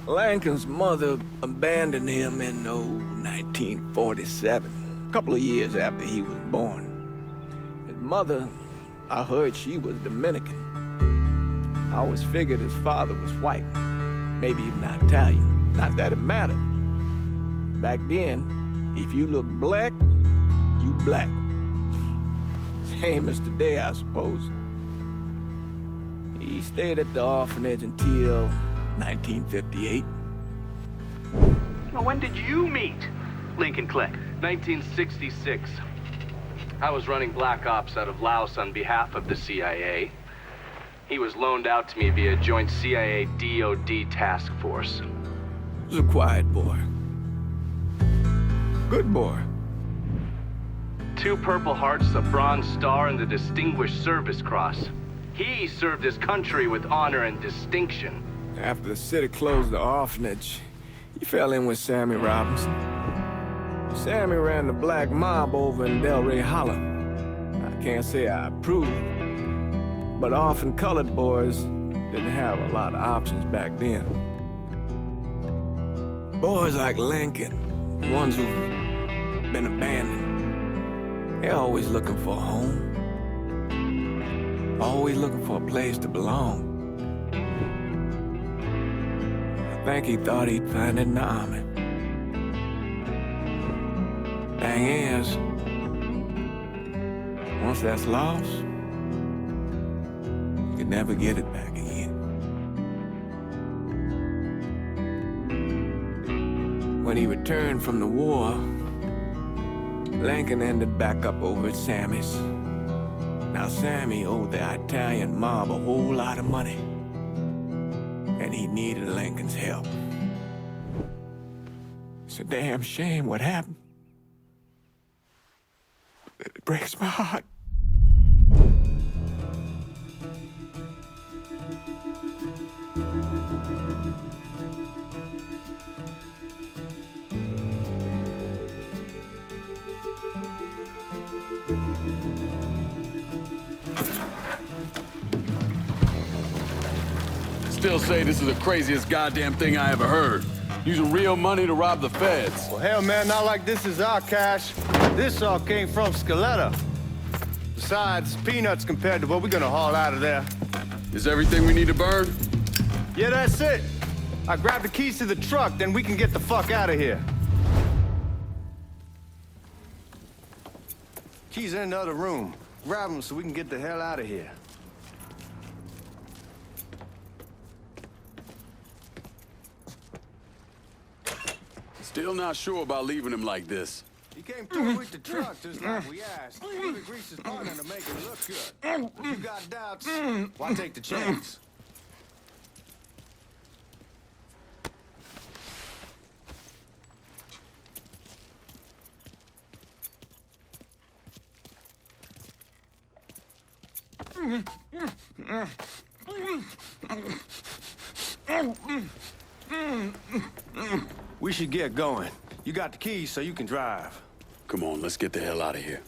Lincoln's mother abandoned him in 1947, a couple of years after he was born. His mother, I heard she was Dominican. I always figured his father was white, maybe even Italian. Not that it mattered. Back then, if you look black, you black. Same as today, I suppose. He stayed at the orphanage until 1958. Now, when did you meet Lincoln Click? 1966. I was running Black Ops out of Laos on behalf of the CIA. He was loaned out to me via joint CIA-DOD task force. He was a quiet boy. Good boy. 2 Purple Hearts, a Bronze Star, and the Distinguished Service Cross. He served his country with honor and distinction. After the city closed the orphanage, he fell in with Sammy Robinson. Sammy ran the black mob over in Delray Hollow. I can't say I approved, but orphan colored boys didn't have a lot of options back then. Boys like Lincoln, the ones who've been abandoned, they're always looking for a home. Always looking for a place to belong. I think he thought he'd find it in the army. Thing is, once that's lost, you can never get it back again. When he returned from the war, Lincoln ended back up over at Sammy's. Now, Sammy owed the Italian mob a whole lot of money, and he needed Lincoln's help. It's a damn shame what happened. It breaks my heart. Still say this is the craziest goddamn thing I ever heard. Using real money to rob the feds. Well, hell, man, not like this is our cash. This all came from Scaletta. Besides, peanuts compared to what we're gonna haul out of there. Is everything we need to burn? Yeah, that's it. I grabbed the keys to the truck, then we can get the fuck out of here. Keys in the other room. Grab them so we can get the hell out of here. Still not sure about leaving him like this. He came through with the truck just like we asked. He even greased his partner to make it look good. If you got doubts, why take the chance? We should get going. You got the keys so you can drive. Come on, let's get the hell out of here.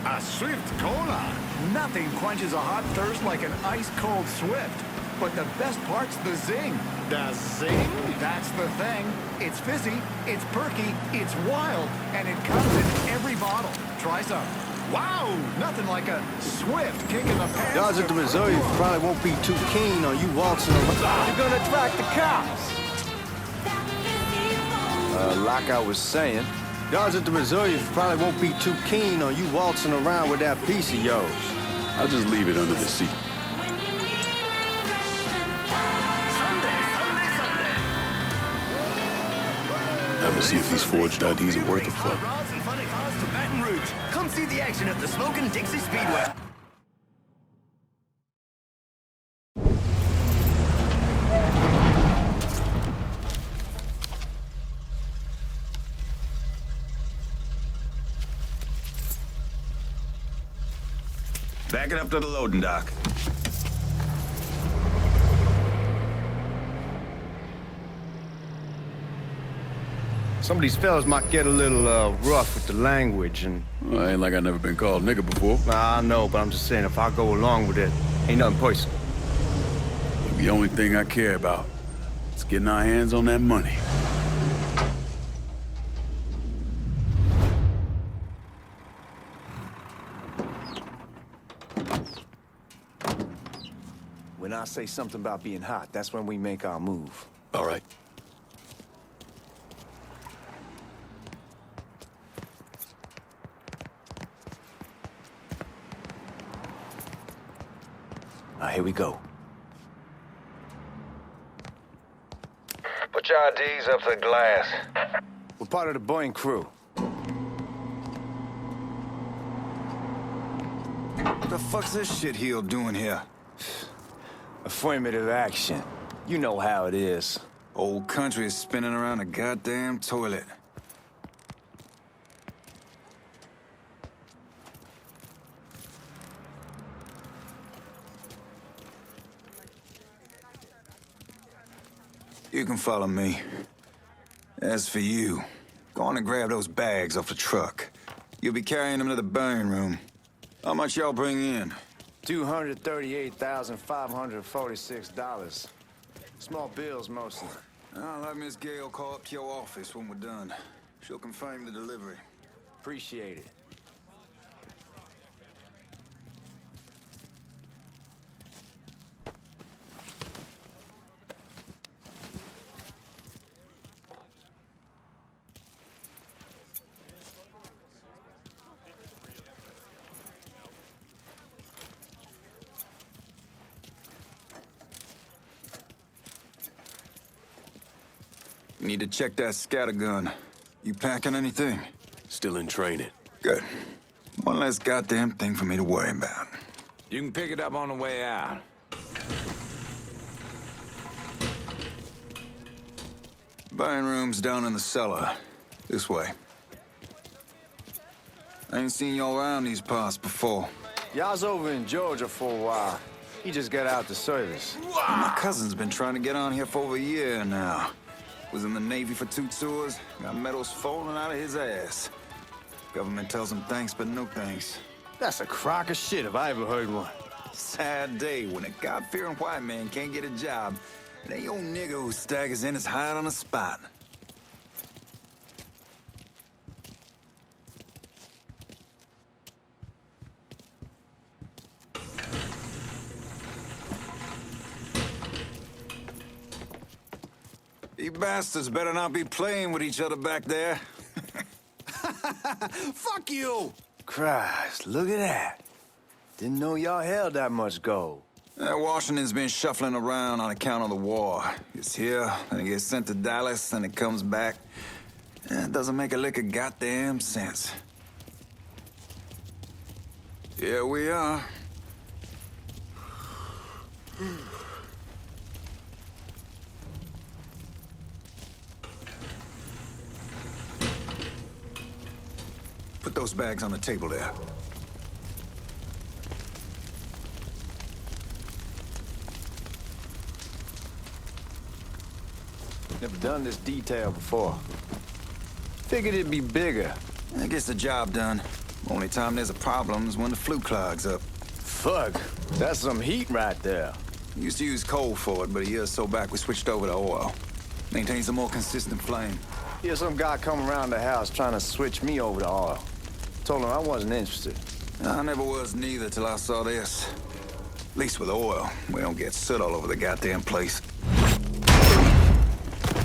A Swift Cola. Nothing quenches a hot thirst like an ice-cold Swift. But the best part's the zing. The zing? That's the thing. It's fizzy, it's perky, it's wild, and it comes in every bottle. Try some. Wow! Nothing like a swift kick in the pants. Guards at the Missouri probably won't be too keen on you waltzing around. You're gonna attract the cops. Like I was saying, guards at the Missouri probably won't be too keen on you waltzing around with that piece of yours. I'll just leave it under the seat. Time to see if these forged IDs are worth a fuck. Come see the action at the Smokin' Dixie Speedway. Back it up to the loading dock. Some of these fellas might get a little rough with the language, and Well, ain't like I never been called nigga before. I know, but I'm just saying if I go along with it, ain't nothing personal. The only thing I care about is getting our hands on that money. When I say something about being hot, that's when we make our move. All right. Here we go. Put your IDs up to the glass. We're part of the Boeing crew. What the fuck's this shitheel doing here? Affirmative action. You know how it is. Old country is spinning around a goddamn toilet. You can follow me. As for you, go on and grab those bags off the truck. You'll be carrying them to the burn room. How much y'all bring in? $238,546. Small bills, mostly. I'll have Miss Gale call up to your office when we're done. She'll confirm the delivery. Appreciate it. Need to check that scattergun. You packing anything? Still in training. Good. One less goddamn thing for me to worry about. You can pick it up on the way out. Burn room's down in the cellar. This way. I ain't seen y'all around these parts before. Y'all's over in Georgia for a while. He just got out the service. My cousin's been trying to get on here for over a year now. Was in the Navy for 2 tours, got medals falling out of his ass. Government tells him thanks, but no thanks. That's a crock of shit if I ever heard one. Sad day when a God-fearing white man can't get a job, and a old nigga who staggers in is hired on the spot. You bastards better not be playing with each other back there. Fuck you! Christ, look at that. Didn't know y'all held that much gold. Washington's been shuffling around on account of the war. It's here, then it gets sent to Dallas, then it comes back. It doesn't make a lick of goddamn sense. Here we are. Put those bags on the table there. Never done this detail before. Figured it'd be bigger. That gets the job done. Only time there's a problem is when the flue clogs up. Fuck, that's some heat right there. We used to use coal for it, but a year or so back we switched over to oil. Maintains a more consistent flame. Here's some guy come around the house trying to switch me over to oil. Told him I wasn't interested. I never was neither till I saw this. At least with oil, we don't get soot all over the goddamn place.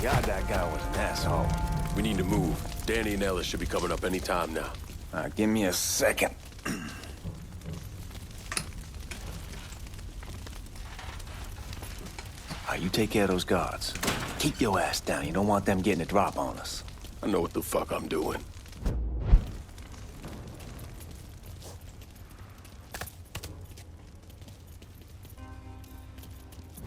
God, that guy was an asshole. We need to move. Danny and Ellis should be coming up any time now. Give me a second. You take care of those guards. Keep your ass down. You don't want them getting a drop on us. I know what the fuck I'm doing.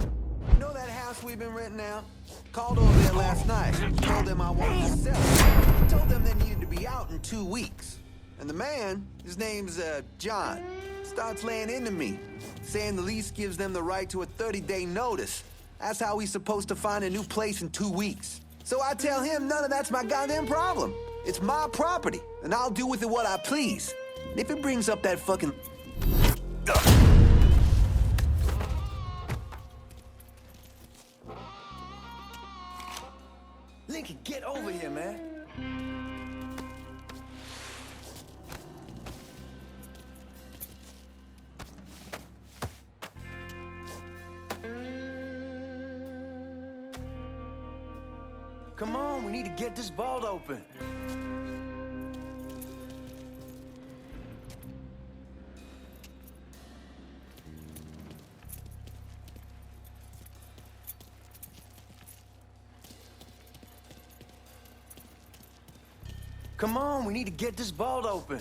You know that house we've been renting out? Called over there last night. Told them I wanted to sell it. Told them they needed to be out in 2 weeks. And the man, his name's John, starts laying into me, saying the lease gives them the right to a 30-day notice. That's how he's supposed to find a new place in 2 weeks. So I tell him none of that's my goddamn problem. It's my property, and I'll do with it what I please. And if it brings up that fucking... Lincoln, get over here, man. Come on, we need to get this vault open. Come on, we need to get this vault open.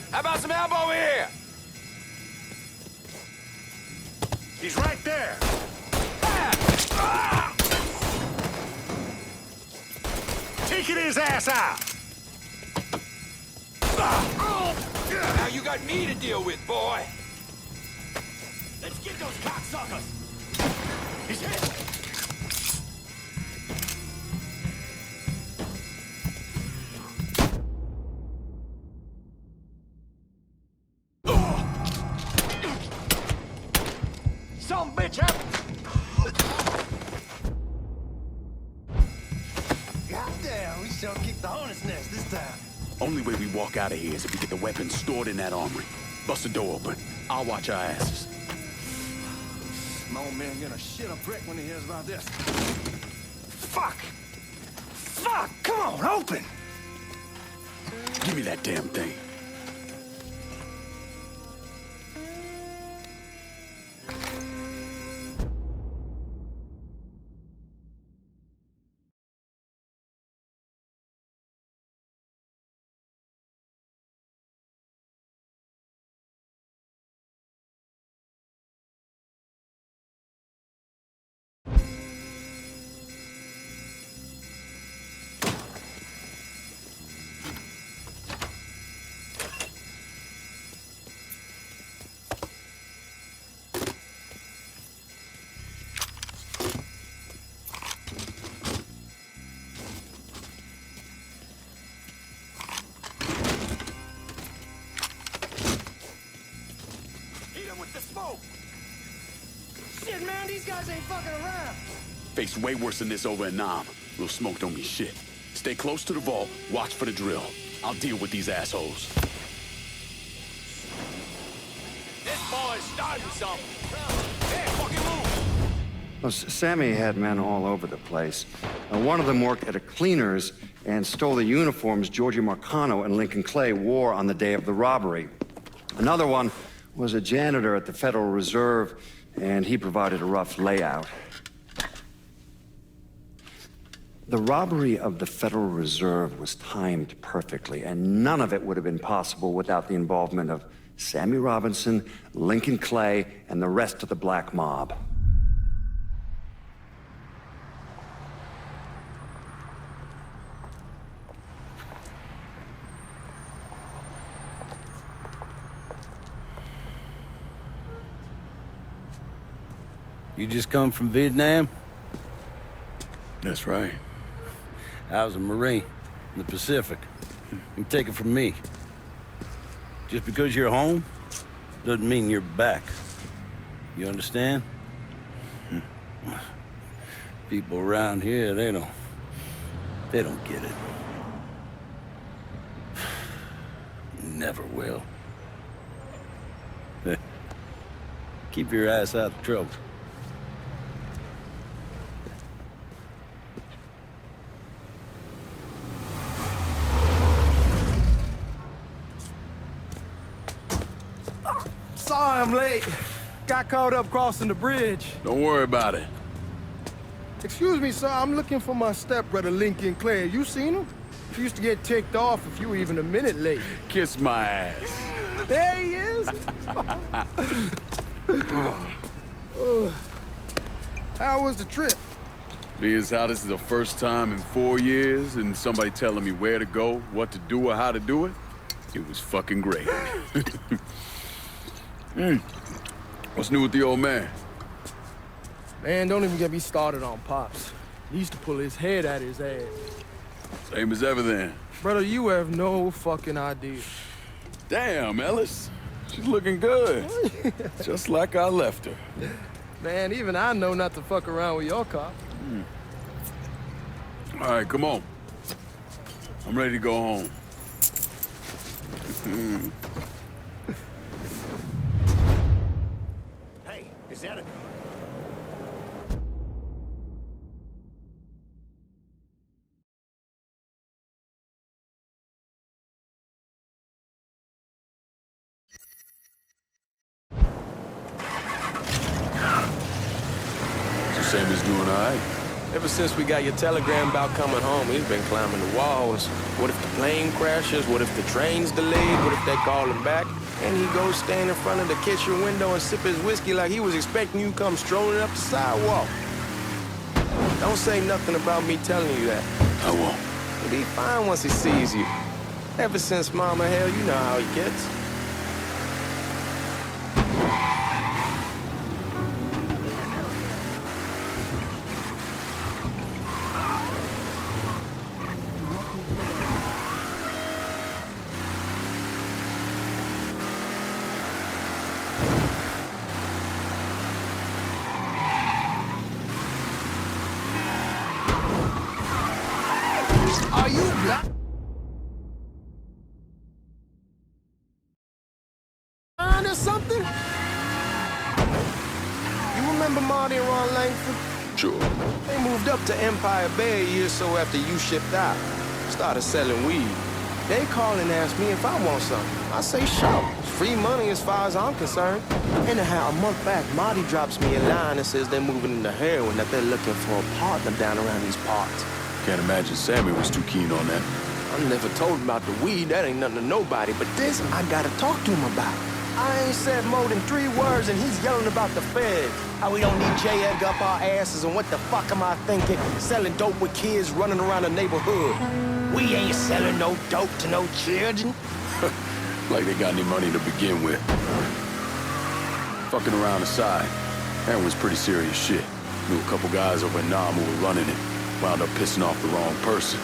How about some elbow here? He's right there. taking his ass out! Now you got me to deal with, boy. Let's get those cocksuckers! He's hit! Some bitch up! Goddamn, we sure kicked the hornet's nest this time. Only way we walk out of here is if we get the weapons stored in that armory. Bust the door open. I'll watch our asses. My old man gonna shit a brick when he hears about this. Fuck! Fuck! Come on, open! Give me that damn thing. Shit, man, these guys ain't fucking around. Face way worse than this over in Nam. Real smoke don't mean shit. Stay close to the vault, watch for the drill. I'll deal with these assholes. This boy's starting something. Hey, fucking move! Well, Sammy had men all over the place. One of them worked at a cleaner's and stole the uniforms Georgie Marcano and Lincoln Clay wore on the day of the robbery. Another one was a janitor at the Federal Reserve, and he provided a rough layout. The robbery of the Federal Reserve was timed perfectly, and none of it would have been possible without the involvement of Sammy Robinson, Lincoln Clay, and the rest of the black mob. You just come from Vietnam? That's right. I was a Marine in the Pacific. You can take it from me. Just because you're home doesn't mean you're back. You understand? People around here, they don't get it. Never will. Keep your ass out of trouble. Sorry I'm late. Got caught up crossing the bridge. Don't worry about it. Excuse me, sir. I'm looking for my stepbrother, Lincoln Clay. You seen him? He used to get ticked off if you were even a minute late. Kiss my ass. There he is. How was the trip? Being as how this is the first time in 4 years and somebody telling me where to go, what to do, or how to do it, it was fucking great. What's new with the old man? Man, don't even get me started on Pops. He used to pull his head out his ass. Same as ever then. Brother, you have no fucking idea. Damn, Ellis. She's looking good. Just like I left her. Man, even I know not to fuck around with your cop. All right, come on. I'm ready to go home. Hey, is that a... Sammy's doing all right. Ever since we got your telegram about coming home, he's been climbing the walls. What if the plane crashes? What if the train's delayed? What if they call him back? And he goes stand in front of the kitchen window and sip his whiskey like he was expecting you to come strolling up the sidewalk. Don't say nothing about me telling you that. I won't. He'll be fine once he sees you. Ever since Mama, hell, you know how he gets. Are you blind or something? You remember Marty and Ron Langford? Sure. They moved up to Empire Bay a year or so after you shipped out. Started selling weed. They call and ask me if I want something. I say, sure. It's free money as far as I'm concerned. Anyhow, a month back, Marty drops me a line and says they're moving into heroin, that they're looking for a partner down around these parts. Can't imagine Sammy was too keen on that. I never told him about the weed. That ain't nothing to nobody. But this, I gotta talk to him about. I ain't said more than 3 words, and he's yelling about the feds. How we don't need J. Edgar up our asses, and what the fuck am I thinking? Selling dope with kids running around the neighborhood. We ain't selling no dope to no children. Like they got any money to begin with. Fucking around aside, that was pretty serious shit. Knew a couple guys over in Nam who were running it. Wound up pissing off the wrong person.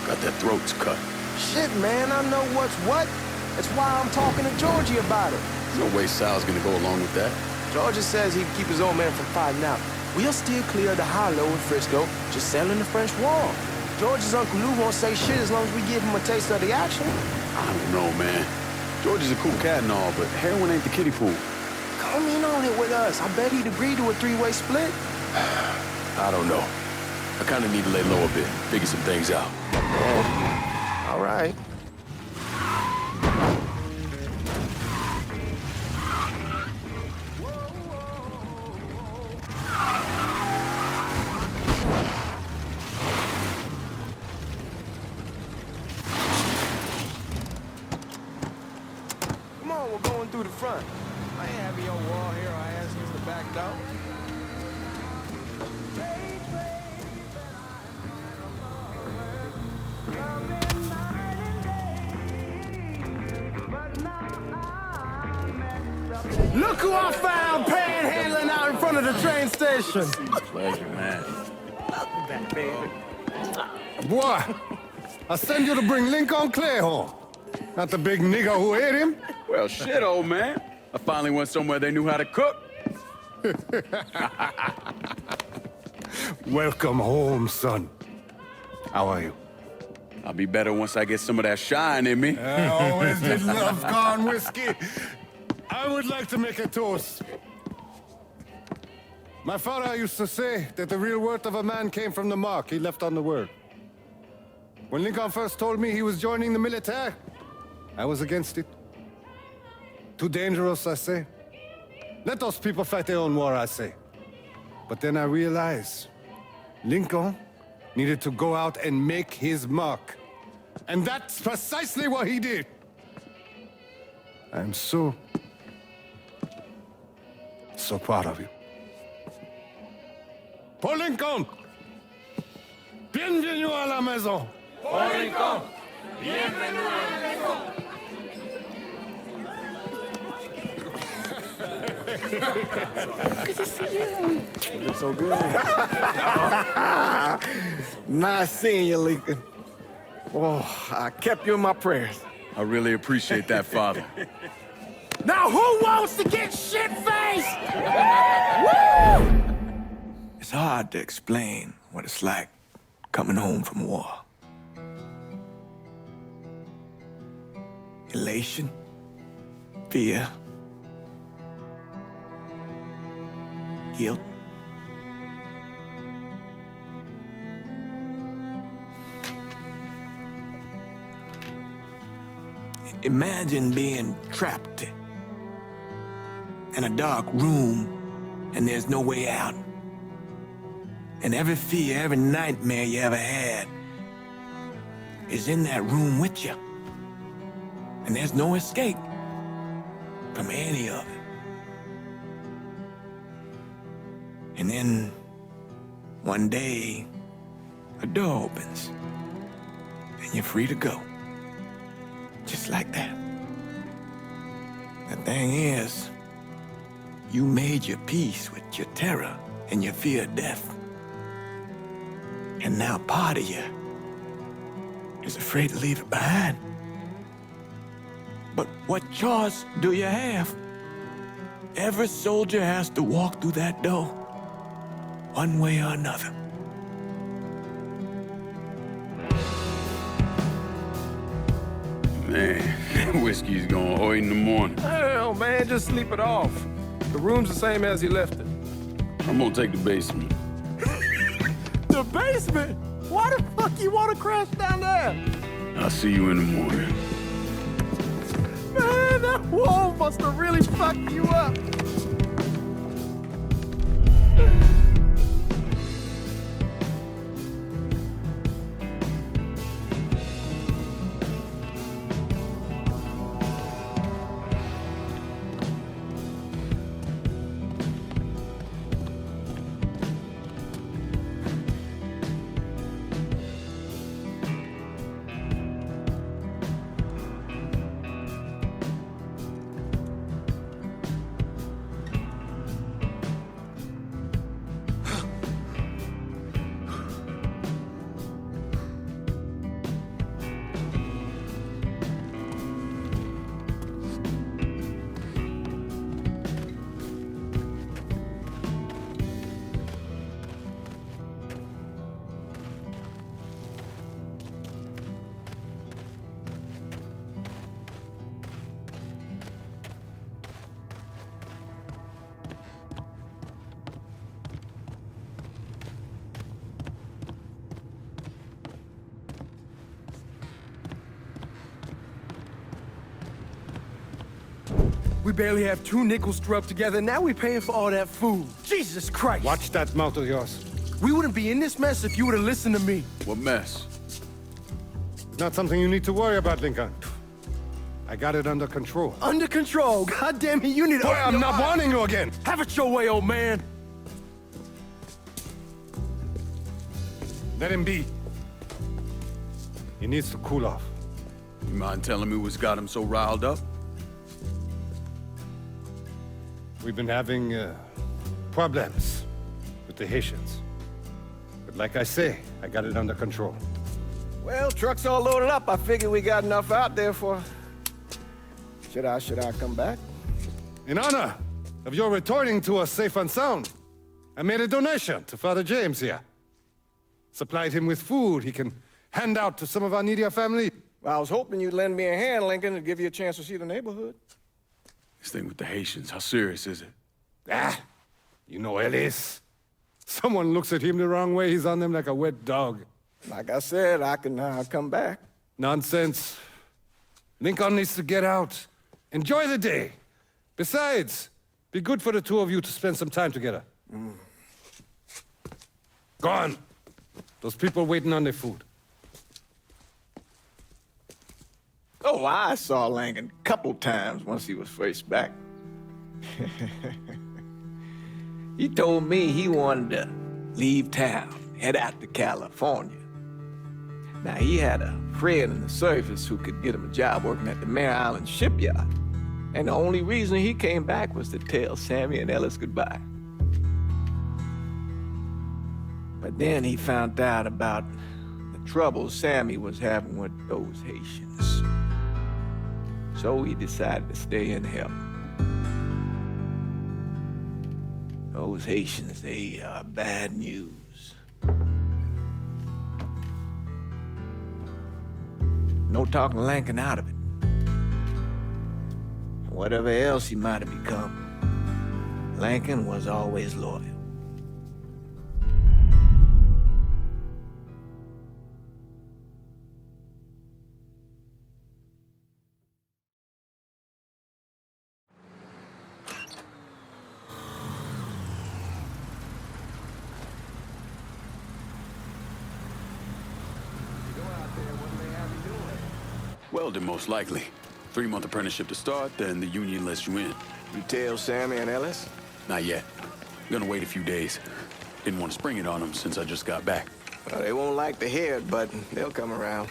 Got their throats cut. Shit, man, I know what's what. That's why I'm talking to Georgie about it. There's no way Sal's gonna go along with that. Georgie says he'd keep his old man from fighting out. We'll still clear the hollow in Frisco, just selling the French Wall. George's Uncle Lou won't say shit as long as we give him a taste of the action. I don't know, man. George is a cool cat and all, but heroin ain't the kiddie pool. Come in on it with us. I bet he'd agree to a 3-way split. I don't know. I kind of need to lay low a bit, figure some things out. Yeah. All right. Come on, we're going through the front. I ain't having your wall here. I asked you the back door. Look who I found panhandling out in front of the train station. Pleasure, man. Boy, I send you to bring Lincoln Clay home. Not the big nigger who ate him. Well, shit, old man. I finally went somewhere they knew how to cook. Welcome home, son. How are you? I'll be better once I get some of that shine in me. I always did love gone whiskey. I would like to make a toast. My father used to say that the real worth of a man came from the mark he left on the world. When Lincoln first told me he was joining the military, I was against it. Too dangerous, I say. Let those people fight their own war, I say. But then I realized Lincoln needed to go out and make his mark. And that's precisely what he did. I'm so proud of you. Paul Lincoln! Bienvenue à la maison! Paul Lincoln, bienvenue à la maison. Good to see you. You're so good. Nice seeing you, Lincoln. Oh, I kept you in my prayers. I really appreciate that, Father. Now who wants to get shit-faced? Woo! It's hard to explain what it's like coming home from war. Elation, fear, guilt. Imagine being trapped in a dark room and there's no way out. And every fear, every nightmare you ever had is in that room with you. And there's no escape from any of it. And then one day, a door opens and you're free to go. Just like that. The thing is, you made your peace with your terror and your fear of death. And now part of you is afraid to leave it behind. But what choice do you have? Every soldier has to walk through that door, one way or another. Man, whiskey's gonna hurt in the morning. Hell, man, just sleep it off. The room's the same as he left it. I'm gonna take the basement. The basement? Why the fuck you want to crash down there? I'll see you in the morning. Man, that wall must have really fucked you up. We barely have 2 nickels to rub together, now we're paying for all that food. Jesus Christ! Watch that mouth of yours. We wouldn't be in this mess if you would have listened to me. What mess? It's not something you need to worry about, Lincoln. I got it under control. Under control? God damn it, you need to... Boy, I'm not warning you again! Have it your way, old man! Let him be. He needs to cool off. You mind telling me what's got him so riled up? We've been having problems with the Haitians. But like I say, I got it under control. Well, truck's all loaded up. I figure we got enough out there for... Should I come back? In honor of your returning to us safe and sound, I made a donation to Father James here. Supplied him with food he can hand out to some of our needier family. Well, I was hoping you'd lend me a hand, Lincoln, and give you a chance to see the neighborhood. This thing with the Haitians, how serious is it? Ah, you know Ellis. Someone looks at him the wrong way, he's on them like a wet dog. Like I said, I can come back. Nonsense. Lincoln needs to get out. Enjoy the day. Besides, be good for the two of you to spend some time together. Go on. Those people waiting on their food. Oh, I saw Langan a couple times once he was first back. He told me he wanted to leave town, head out to California. Now, he had a friend in the service who could get him a job working at the Mare Island shipyard. And the only reason he came back was to tell Sammy and Ellis goodbye. But then he found out about the trouble Sammy was having with those Haitians. So he decided to stay and help. Those Haitians, they are bad news. No talking Lankin out of it. Whatever else he might have become, Lankin was always loyal. Welding, most likely. 3-month apprenticeship to start, then the union lets you in. You tell Sammy and Ellis? Not yet. Gonna wait a few days. Didn't want to spring it on them since I just got back. Well, they won't like to hear it, but they'll come around.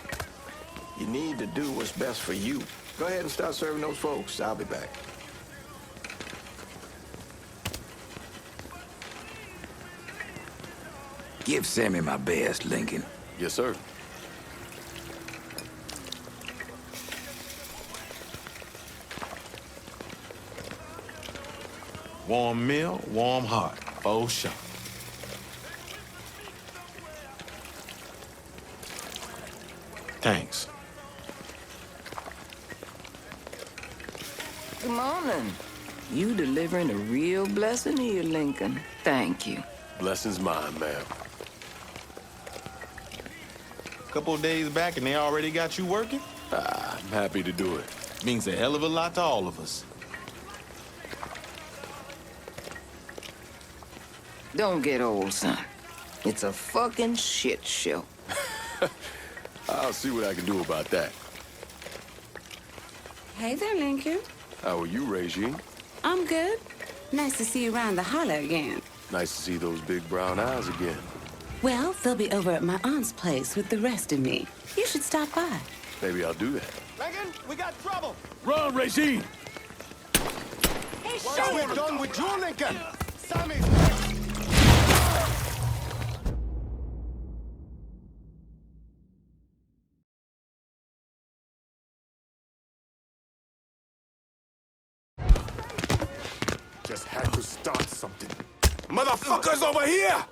You need to do what's best for you. Go ahead and start serving those folks. I'll be back. Give Sammy my best, Lincoln. Yes, sir. Warm meal, warm heart. Oh, sure. Thanks. Good morning. You delivering a real blessing here, Lincoln. Thank you. Blessing's mine, ma'am. Couple of days back and they already got you working? I'm happy to do it. Means a hell of a lot to all of us. Don't get old, son. It's a fucking shit show. I'll see what I can do about that. Hey there, Lincoln. How are you, Regine? I'm good. Nice to see you around the holler again. Nice to see those big brown eyes again. Well, they'll be over at my aunt's place with the rest of me. You should stop by. Maybe I'll do that. Lincoln, we got trouble! Run, Regine! Hey, Once we're done with you, Lincoln, Sammy's Just had to start something. Motherfuckers over here!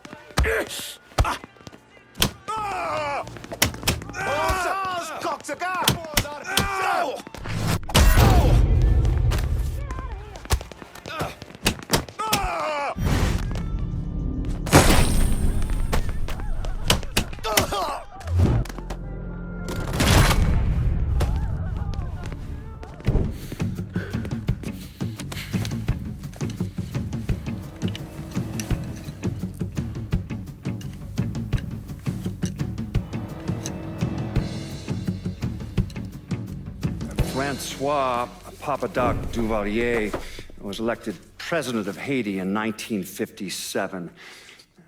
Francois Papadoc Duvalier was elected president of Haiti in 1957.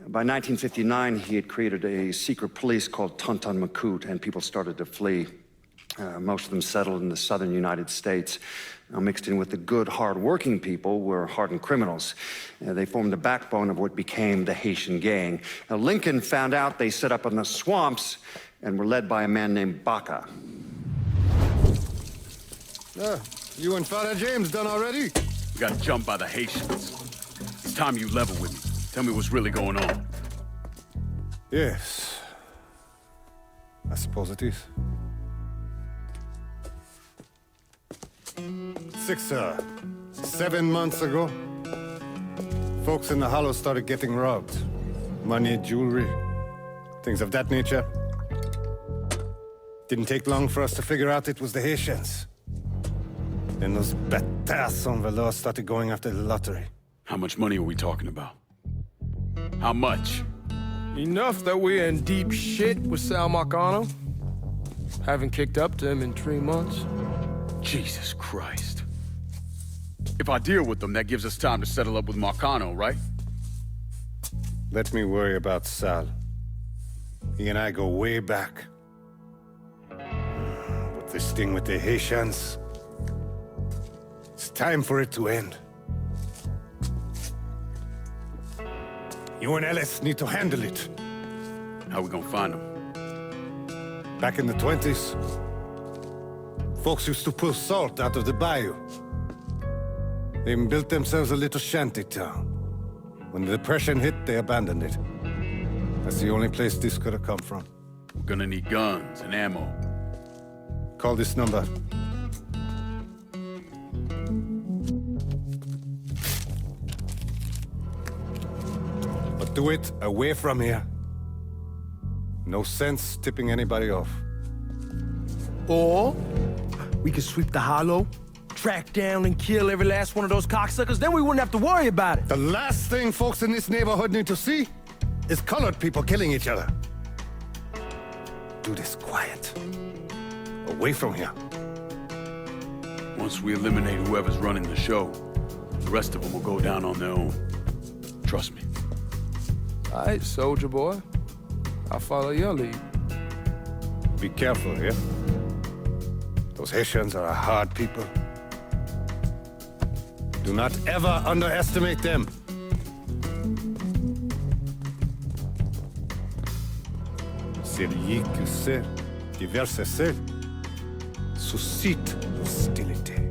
By 1959, he had created a secret police called Tonton Macoute, and people started to flee. Most of them settled in the southern United States. Mixed in with the good, hard-working people were hardened criminals. They formed the backbone of what became the Haitian gang. Now, Lincoln found out they set up in the swamps and were led by a man named Baca. You and Father James done already? We got jumped by the Haitians. It's time you level with me. Tell me what's really going on. Yes. I suppose it is. 7 months ago, folks in the Hollow started getting robbed. Money, jewelry, things of that nature. Didn't take long for us to figure out it was the Haitians. Then those bâtards on velour started going after the lottery. How much money are we talking about? How much? Enough that we're in deep shit with Sal Marcano. Haven't kicked up to him in 3 months. Jesus Christ. If I deal with them, that gives us time to settle up with Marcano, right? Let me worry about Sal. He and I go way back. But this thing with the Haitians, it's time for it to end. You and Ellis need to handle it. How we gonna find them? Back in the 20s, folks used to pull salt out of the bayou. They even built themselves a little shanty town. When the Depression hit, they abandoned it. That's the only place this could have come from. We're gonna need guns and ammo. Call this number. But do it away from here. No sense tipping anybody off. Or we could sweep the Hollow, track down and kill every last one of those cocksuckers, then we wouldn't have to worry about it. The last thing folks in this neighborhood need to see is colored people killing each other. Do this quiet. Away from here. Once we eliminate whoever's running the show, the rest of them will go down on their own. Trust me. All right, soldier boy. I'll follow your lead. Be careful, yeah? Those Haitians are a hard people. Do not ever underestimate them. Celui qui sait qui verse sait suscite l'hostilité.